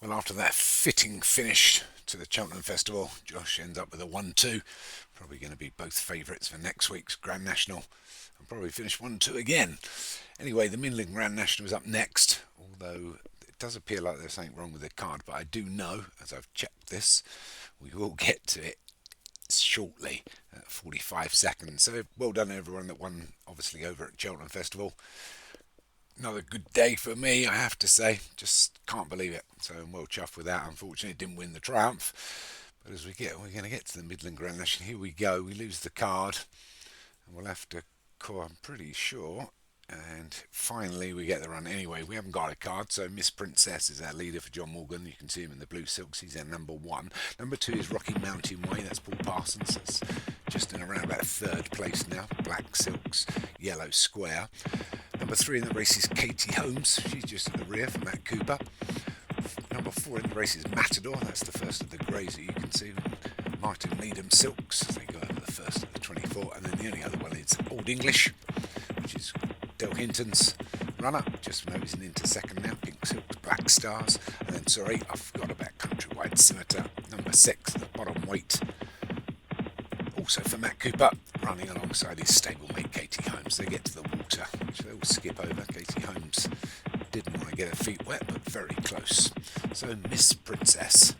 Well, after that fitting finish to the Cheltenham Festival, Josh ends up with a 1-2. Probably going to be both favourites for next week's Grand National. And probably finish 1-2 again. Anyway, the Midland Grand National is up next, although it does appear like there's something wrong with the card, but I do know, as I've checked this, we will get to it shortly at 45 seconds. So well done everyone that won, obviously, over at Cheltenham Festival. Another good day for me, I have to say. Just can't believe it. So I'm well chuffed with that. Unfortunately, didn't win the Triumph. But as we're going to get to the Midland Grand National. Here we go. We lose the card. And we'll have to call, I'm pretty sure. And finally, we get the run. Anyway, we haven't got a card. So Miss Princess is our leader for John Morgan. You can see him in the blue silks. He's our number one. Number two is Rocky Mountain Way. That's Paul Parsons. That's just in around about third place now. Black silks, yellow square. Number 3 in the race is Katie Holmes. She's just at the rear for Matt Cooper. Number 4 in the race is Matador. That's the first of the greys that you can see. Martin Needham Silks. They go over the first of the 24. And then the only other one is Old English, which is Del Hinton's runner. Just nosing into second now. Pink Silks, Black Stars. And then, sorry, I forgot about Countrywide Scimitar. Number 6, the bottom weight. Also for Matt Cooper, running alongside his stablemate Katie Holmes. They get to the water, which they all skip over. Katie Holmes didn't want to get her feet wet, but very close. So Miss Princess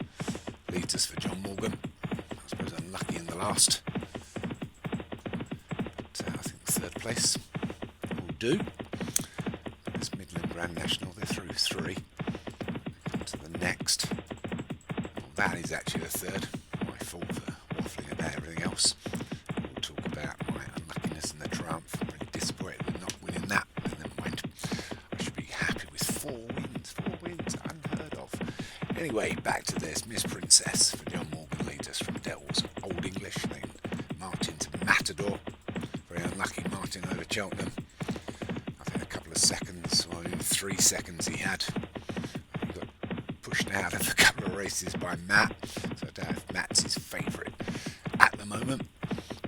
leads us for John Morgan. I suppose unlucky in the last. But I think third place will do. This Midland Grand National, they're through 3. Come to the next. Well, that is actually the third. My fault for waffling about everything else. We'll talk about my unluckiness in the Triumph. I'm really disappointed with not winning that. And never mind. I should be happy with 4 wins. 4 wins, unheard of. Anyway, back to this. Miss Princess for John Morgan leads us from Dell's Old English. Then Martin to Matador. Very unlucky Martin over Cheltenham. I think a couple of seconds, or 3 seconds he had. He got pushed out of a couple of races by Matt. So I don't know if Matt's his favourite at the moment.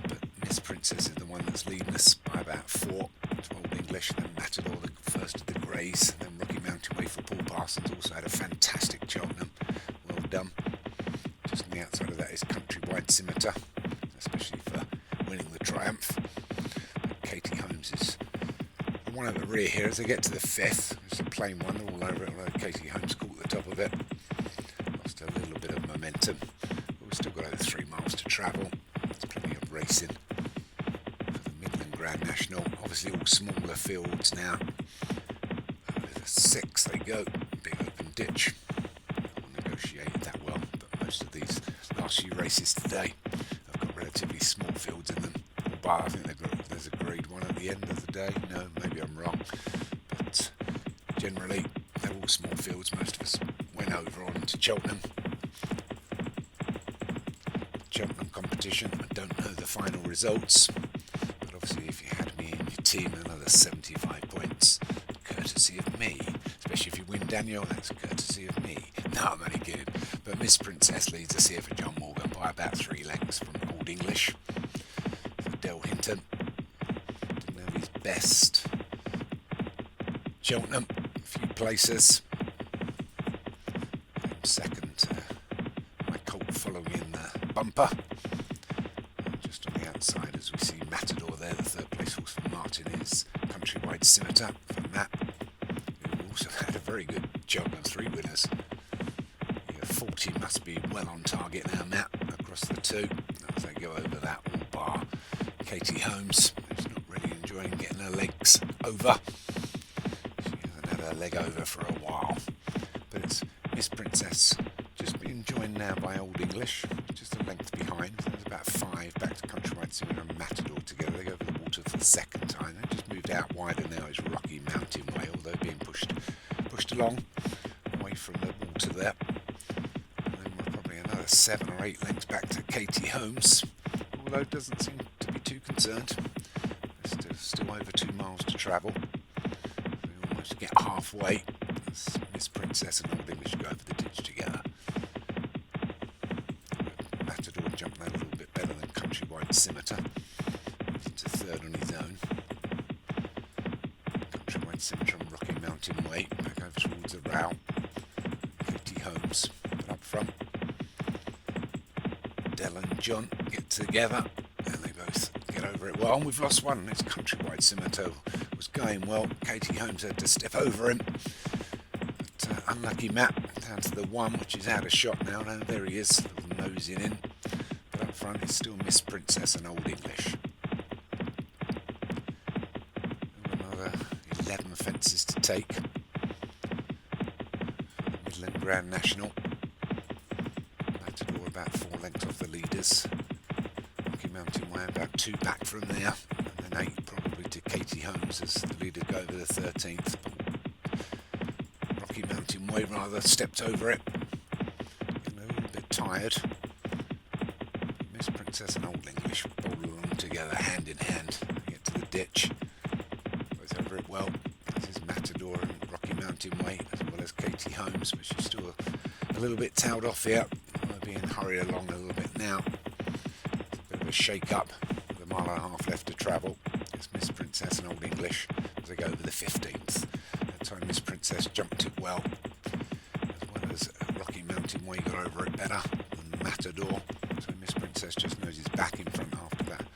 But Miss Princess is the one that's leading us by about 4 to Old English. And then Matador, the first of the greys. And then Rocky Mountain Way for Paul Parsons. Also had a fantastic Cheltenham. Well done. Just on the outside of that is Countrywide Scimitar, especially for winning the Triumph. But Katie Holmes is the one at the rear here as they get to the 5th. It's a plain one all over it, although Katie Holmes caught the top of it. Lost a little bit of momentum. But we've still got over 3 miles to travel. There's plenty of racing for the Midland Grand National. Obviously all smaller fields now. Over the 6 they go. Big open ditch. Not negotiated that well, but most of these last few races today have got relatively small fields in them. But I think there's a grade 1 at the end of the day. No, maybe I'm wrong. But generally, they're all small fields. Most of us went over on to Cheltenham. Cheltenham competition. I don't know the final results. But obviously, if you had me in your team, another 75 points. Courtesy of me. Especially if you win, Daniel, that's courtesy of me. No, I'm only kidding. But Miss Princess leads us here for John Morgan by about 3 lengths from Old English. For Del Hinton. Didn't have his best. Cheltenham, a few places. Came second to my Colt following in the bumper. And just on the outside, as we see Matador there, the 3rd place horse for Martin is Countrywide Scimitar for Matt, who also had a very good Cheltenham 3 winners. 40 must be well on target now, Matt, across the 2. As they go over that all bar. Katie Holmes, who's not really enjoying getting her legs over. She hasn't had her leg over for a while. But it's Miss Princess just being joined now by Old English, just a length behind. There's about 5 back to Countrywide Scimitar and Matador together. They go over the water for the 2nd time. They just moved out wider now. It's Rocky Mountain Way, although being pushed along away from the water there. 7 or 8 lengths back to Katie Holmes, although doesn't seem to be too concerned. There's still over 2 miles to travel. We almost get halfway as Miss Princess and Old English go over the ditch together. Matador jumping a little bit better than Countrywide Scimitar. He's into 3rd on his own. Countrywide Scimitar and Rocky Mountain Way back over towards the Row. Katie Holmes front. Del and John get together and they both get over it well. And we've lost one. It's Countrywide Simito was going well. Katie Holmes had to step over him. But unlucky Matt down to the one, which is out of shot now. No, there he is, little nosing in. But up front it's still Miss Princess and Old English. Another 11 fences to take for the Midland Grand National. Matador about 4 lengths off the leaders. Rocky Mountain Way about 2 back from there. And then 8 probably to Katie Holmes as the leaders go over the 13th. Rocky Mountain Way rather stepped over it. Getting a little bit tired. Miss Princess and Old English bowl along together hand in hand. They get to the ditch. Both over it well. This is Matador and Rocky Mountain Way as well as Katie Holmes, but she's still a little bit tailed off here. Being hurried along a little bit now. It's a bit of a shake-up with a mile and a half left to travel. It's Miss Princess and Old English as they go over the 15th. That time Miss Princess jumped it well, as well as Rocky Mountain Way got over it better than Matador. So Miss Princess just noses back in front after that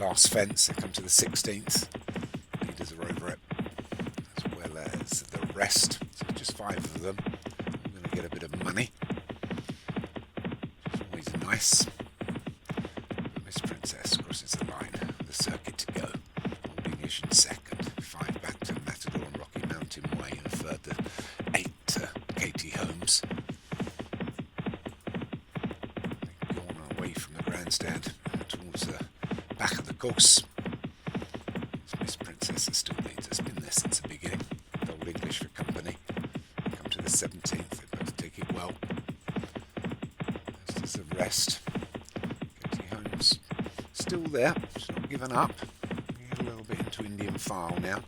last fence. They come to the 16th. Leaders are over it, as well as the rest. So just 5 of them. We're going to get a bit of money. Nice. But Miss Princess crosses the line with the circuit to go. Old English in second. 5 back to Matador and Rocky Mountain Way, and a further 8 to Katie Holmes. They've gone away from the grandstand towards the back of the course. It's Miss Princess that still leads. It's been there since the beginning. Old English for company. They come to the 17th. They both take it well. The rest. Katie Holmes still there, she's not given up. We get a little bit into Indian file now.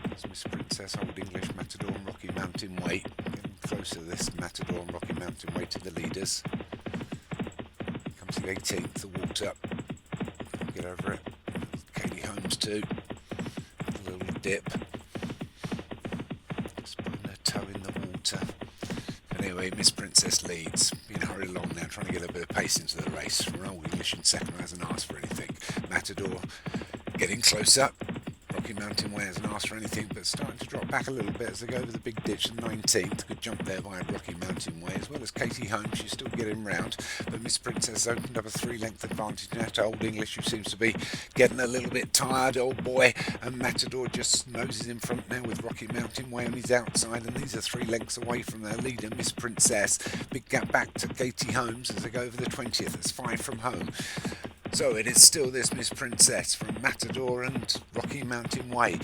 There's Miss Princess, Old English, Matador and Rocky Mountain Way. Getting closer this Matador and Rocky Mountain Way to the leaders. Comes to the 18th, the water. Get over it. Katie Holmes too. A little dip. Just putting her toe in the water. Anyway, Miss Princess leads. Being hurried along now, trying to get a bit of pace into the race. From Old English in second, hasn't asked for anything. Matador getting closer. Rocky Mountain Way hasn't asked for anything, but starting to drop back a little bit as they go over the big ditch, the 19th. Good jump there by Rocky Mountain Way, as well as Katie Holmes. She's still getting round, but Miss Princess opened up a 3-length advantage now to Old English, who seems to be getting a little bit tired, old boy. And Matador just noses in front now with Rocky Mountain Way on his outside, and these are 3 lengths away from their leader, Miss Princess. Big gap back to Katie Holmes as they go over the 20th. It's 5 from home. So it is still this Miss Princess from Matador and Rocky Mountain Way.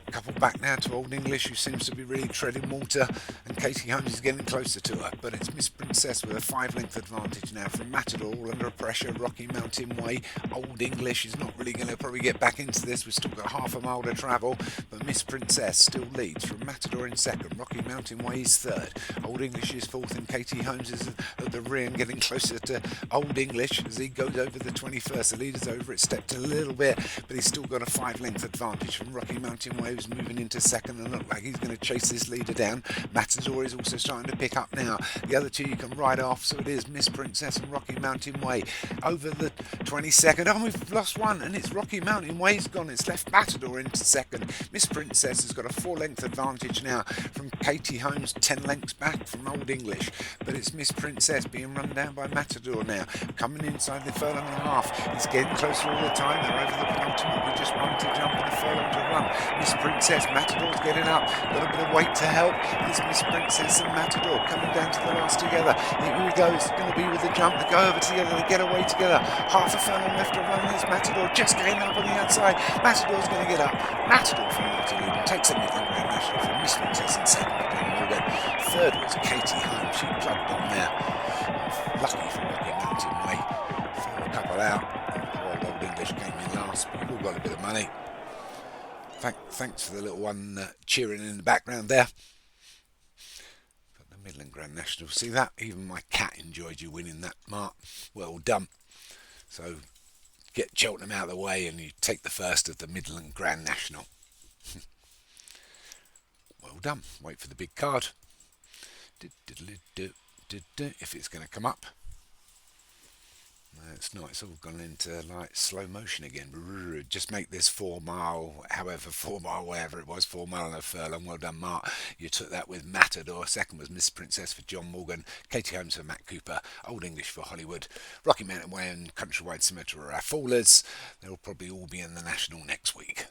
A couple back now to Old English, who seems to be really treading water, and Katie Holmes is getting closer to her. But it's Miss Princess with a 5-length advantage now from Matador, all under pressure. Rocky Mountain Way, Old English is not really going to probably get back into this. We've still got half a mile to travel, but Miss Princess still leads from Matador in second. Rocky Mountain Way is third. Old English is fourth, and Katie Holmes is at the rear and getting closer to Old English as he goes over the 21st. The leader's over it, stepped a little bit, but he's still got a 5-length advantage from Rocky Mountain Way, who's moving into second and look like he's going to chase this leader down. Matador is also starting to pick up now. The other two you can ride off, so it is Miss Princess and Rocky Mountain Way over the 22nd. Oh, we've lost one, and it's Rocky Mountain Way's gone. It's left Matador into second. Miss Princess has got a 4-length advantage now from Katie Holmes, 10 lengths back from Old English, but it's Miss Princess being run down by Matador now, coming inside the furlong and a half. He's getting closer all the time. They're over the penultimate with just 1 to jump and a furlong to run. Miss Princess, Matador's getting up, got a bit of weight to help. There's Miss Princess and Matador coming down to the last together. Here we go, it's going to be with the jump. They go over together, they get away together. Half a furlong left to run. There's Matador just getting up on the outside. Matador's going to get up. Matador from Matador takes the Midland Grand National from Miss Princess in second. Third was Katie Holmes. She plugged on there. Lucky for Rocky Mountain Way. Fell a couple out. Poor Old English came in last, but we've all got a bit of money. Thanks for the little one cheering in the background there. But the Midland Grand National, see that? Even my cat enjoyed you winning that, Mark. Well done. So get Cheltenham out of the way and you take the first of the Midland Grand National. Well done. Wait for the big card. if it's going to come up. No, it's not. It's all gone into like slow motion again. Just make this 4 mile, however, 4 mile, whatever it was, 4 mile and a furlong. Well done, Mark. You took that with Matador. Second was Miss Princess for John Morgan. Katie Holmes for Matt Cooper. Old English for Hollywood. Rocky Mountain Way and Countrywide Cemetery are our fallers. They'll probably all be in the National next week.